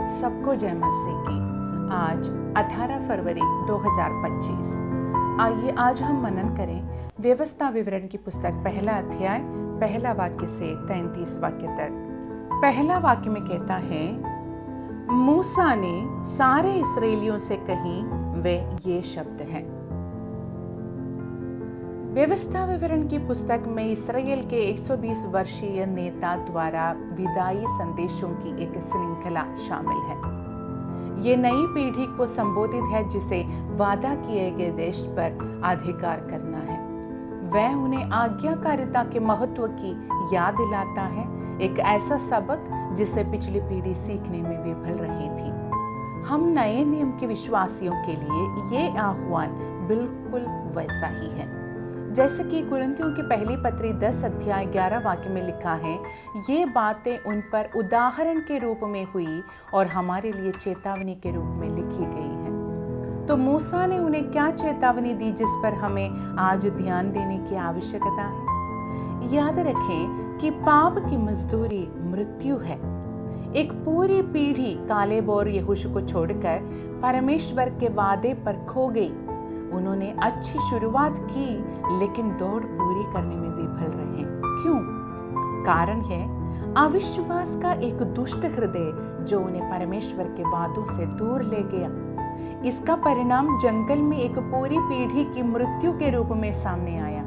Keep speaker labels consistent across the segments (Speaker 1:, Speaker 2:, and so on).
Speaker 1: सबको जय मसीह की। आज 18 फरवरी 2025। आइए आज हम मनन करें व्यवस्था विवरण की पुस्तक पहला अध्याय पहला वाक्य से 33 वाक्य तक। पहला वाक्य में कहता है, मूसा ने सारे इस्राएलियों से कही वे ये शब्द हैं। व्यवस्था विवरण की पुस्तक में इस्राएल के 120 वर्षीय नेता द्वारा विदाई संदेशों की एक श्रृंखला शामिल है। ये नई पीढ़ी को संबोधित है जिसे वादा किए गए देश पर अधिकार करना है। वह उन्हें आज्ञाकारिता के महत्व की याद दिलाता है, एक ऐसा सबक जिसे पिछली पीढ़ी सीखने में विफल रही थी। हम नए नियम के विश्वासियों के लिए ये आह्वान बिल्कुल वैसा ही है जैसे कि कुरिन्थियों की पहली पत्री 10 अध्याय 11 वाक्य में लिखा है, ये बातें उन पर उदाहरण के रूप में हुई और हमारे लिए चेतावनी के रूप में लिखी गई है। तो मूसा ने उन्हें क्या चेतावनी दी जिस पर हमें आज ध्यान देने की आवश्यकता है? याद रखें कि पाप की मजदूरी मृत्यु है। एक पूरी पीढ़ी कालेब और यहोशू को छोड़कर परमेश्वर के वादे पर खो गई। उन्होंने अच्छी शुरुआत की लेकिन दौड़ पूरी करने में विफल रहे। क्यों? कारण है अविश्वास का एक दुष्ट हृदय जो उन्हें परमेश्वर के वादों से दूर ले गया। इसका परिणाम जंगल में एक पूरी पीढ़ी की मृत्यु के रूप में सामने आया।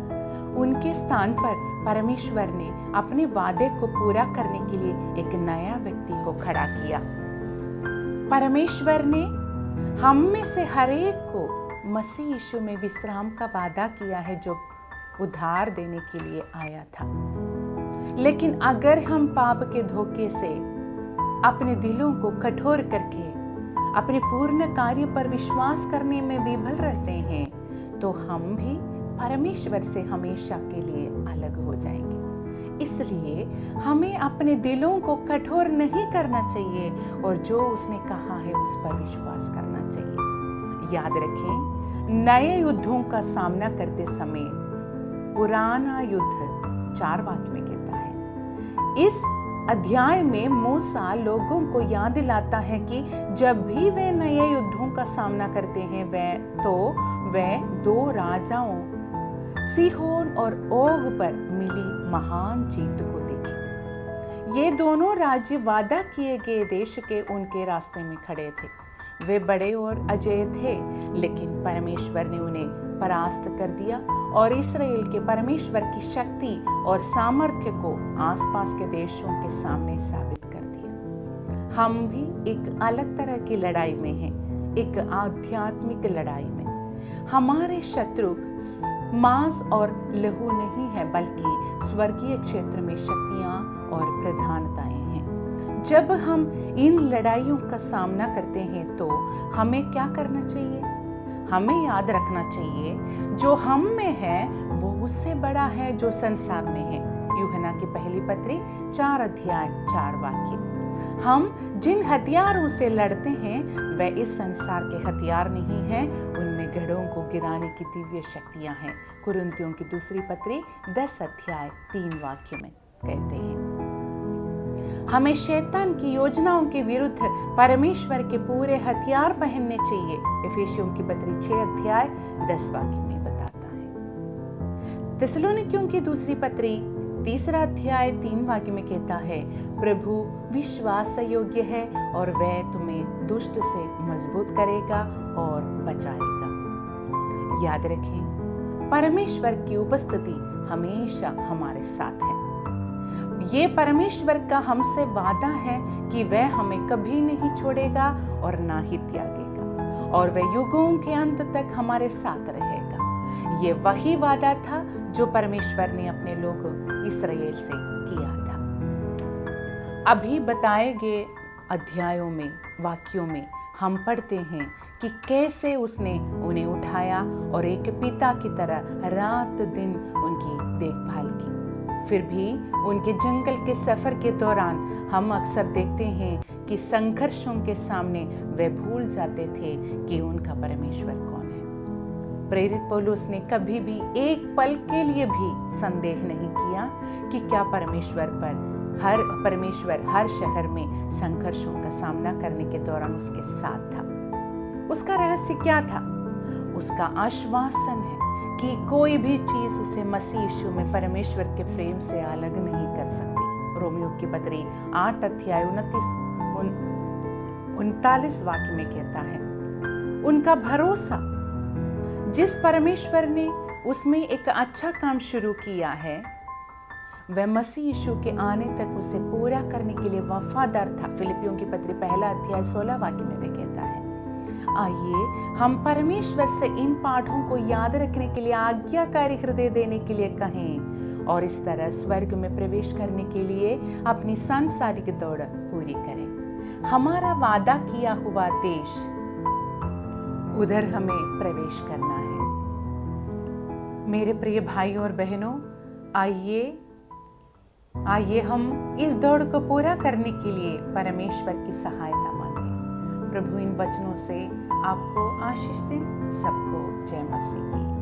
Speaker 1: उनके स्थान पर परमेश्वर ने अपने वादे को पूरा करने के लिए एक नया व्यक्ति को खड़ा किया। परमेश्वर ने हम में से हर एक को मसीह यीशु में विश्राम का वादा किया है जो उद्धार देने के लिए आया था। लेकिन अगर हम पाप के धोखे से अपने दिलों को कठोर करके अपने पूर्ण कार्य पर विश्वास करने में विफल रहते हैं तो हम भी परमेश्वर से हमेशा के लिए अलग हो जाएंगे। इसलिए हमें अपने दिलों को कठोर नहीं करना चाहिए और जो उसने कहा है उस पर विश्वास करना चाहिए। याद रखें, नए युद्धों का सामना करते समय पुराना युद्ध 4 वाक्य में कहता है। इस अध्याय में मूसा लोगों को याद दिलाता है कि जब भी वे नए युद्धों का सामना करते हैं वे 2 राजाओं सीहोन और ओग पर मिली महान जीत को देखें। ये दोनों राज्य वादा किए गए देश के उनके रास्ते में खड़े थे। वे बड़े और अजेय थे, लेकिन परमेश्वर ने उन्हें परास्त कर दिया और इस्राएल के परमेश्वर की शक्ति और सामर्थ्य को आसपास के देशों के सामने साबित कर दिया। हम भी एक अलग तरह की लड़ाई में हैं, एक आध्यात्मिक लड़ाई में। हमारे शत्रु मांस और लहू नहीं है, बल्कि स्वर्गीय क्षेत्र में शक्तियां और प्रधानताएं हैं। जब हम इन लड़ाइयों का सामना करते हैं तो हमें क्या करना चाहिए? हमें याद रखना चाहिए जो हम में है वो उससे बड़ा है जो संसार में है। यूहन्ना की पहली पत्री 4 अध्याय 4 वाक्य। हम जिन हथियारों से लड़ते हैं वह इस संसार के हथियार नहीं हैं, उनमें गढ़ों को गिराने की दिव्य शक्तियां हैं। कुरिन्थियों की दूसरी पत्री 10 अध्याय 3 वाक्य में कहते हैं। हमें शैतान की योजनाओं के विरुद्ध परमेश्वर के पूरे हथियार पहनने चाहिए। इफिसियों की पत्री 6 अध्याय 10 वाक्य में बताता है। थिस्सलुनीकियों की दूसरी पत्री 3 अध्याय 3 वाक्य में कहता है, प्रभु विश्वास योग्य है और वह तुम्हें दुष्ट से मजबूत करेगा और बचाएगा। याद रखें, परमेश्वर की उपस्थिति हमेशा हमारे साथ है। ये परमेश्वर का हमसे वादा है कि वह हमें कभी नहीं छोड़ेगा और ना ही त्यागेगा और वह युगों के अंत तक हमारे साथ रहेगा। ये वही वादा था जो परमेश्वर ने अपने लोग इस्राएल से किया था। अभी बताए गए अध्यायों में वाक्यों में हम पढ़ते हैं कि कैसे उसने उन्हें उठाया और एक पिता की तरह रात दिन उनकी देखभाल की। फिर भी उनके जंगल के सफर के दौरान हम अक्सर देखते हैं कि संघर्षों के सामने वे भूल जाते थे कि उनका परमेश्वर कौन है। प्रेरित पौलुस ने कभी भी एक पल के लिए भी संदेह नहीं किया कि क्या परमेश्वर पर परमेश्वर हर शहर में संघर्षों का सामना करने के दौरान उसके साथ था। उसका रहस्य क्या था? उसका आश्वासन है कि कोई भी चीज उसे मसीह यीशु में परमेश्वर के प्रेम से अलग नहीं कर सकती। रोमियो की पत्री 8 अध्याय 39 वाक्य में कहता है, उनका भरोसा, जिस परमेश्वर ने उसमें एक अच्छा काम शुरू किया है, वह मसीह यीशु के आने तक उसे पूरा करने के लिए वफादार था। फिलिपियों की पत्री 1 अध्याय 16 वाक्य में वह कहता है। आइए हम परमेश्वर से इन पाठों को याद रखने के लिए आज्ञाकारी हृदय देने के लिए कहें और इस तरह स्वर्ग में प्रवेश करने के लिए अपनी सांसारिक दौड़ पूरी करें। हमारा वादा किया हुआ देश, उधर हमें प्रवेश करना है। मेरे प्रिय भाइयों और बहनों, आइए हम इस दौड़ को पूरा करने के लिए परमेश्वर की सहायता मांगें। प्रभु इन वचनों से आपको आशीष दे। सबको जय मसीह की।